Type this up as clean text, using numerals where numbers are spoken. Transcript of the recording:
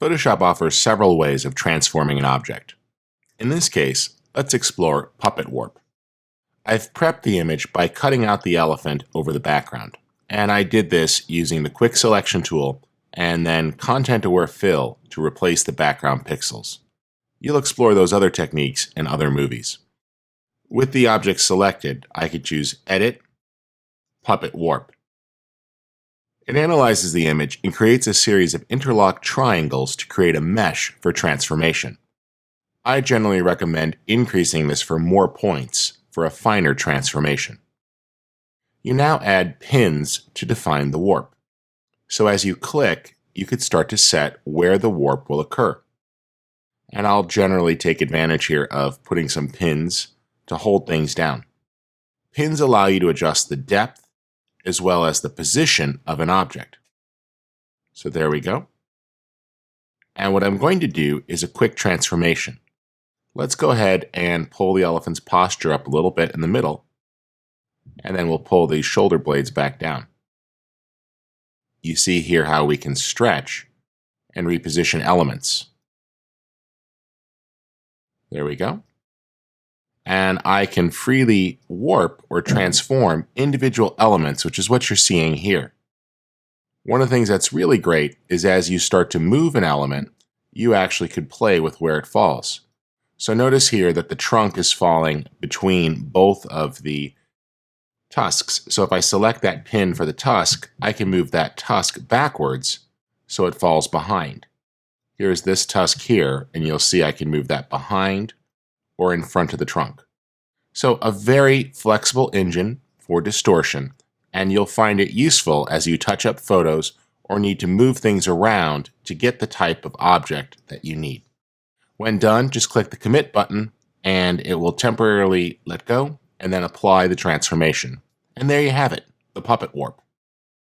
Photoshop offers several ways of transforming an object. In this case, let's explore puppet warp. I've prepped the image by cutting out the elephant over the background, and I did this using the quick selection tool and then content-aware fill to replace the background pixels. You'll explore those other techniques in other movies. With the object selected, I could choose Edit, Puppet Warp. It analyzes the image and creates a series of interlocked triangles to create a mesh for transformation. I generally recommend increasing this for more points for a finer transformation. You now add pins to define the warp. So as you click, you could start to set where the warp will occur. And I'll generally take advantage here of putting some pins to hold things down. Pins allow you to adjust the depth as well as the position of an object. So there we go. And what I'm going to do is a quick transformation. Let's go ahead and pull the elephant's posture up a little bit in the middle, and then we'll pull these shoulder blades back down. You see here how we can stretch and reposition elements. There we go. And I can freely warp or transform individual elements, which is what you're seeing here. One of the things that's really great is as you start to move an element, you actually could play with where it falls. So notice here that the trunk is falling between both of the tusks. So if I select that pin for the tusk, I can move that tusk backwards so it falls behind. Here's this tusk here, and you'll see I can move that behind or in front of the trunk. So a very flexible engine for distortion, and you'll find it useful as you touch up photos or need to move things around to get the type of object that you need. When done, just click the commit button and it will temporarily let go and then apply the transformation. And there you have it, the puppet warp.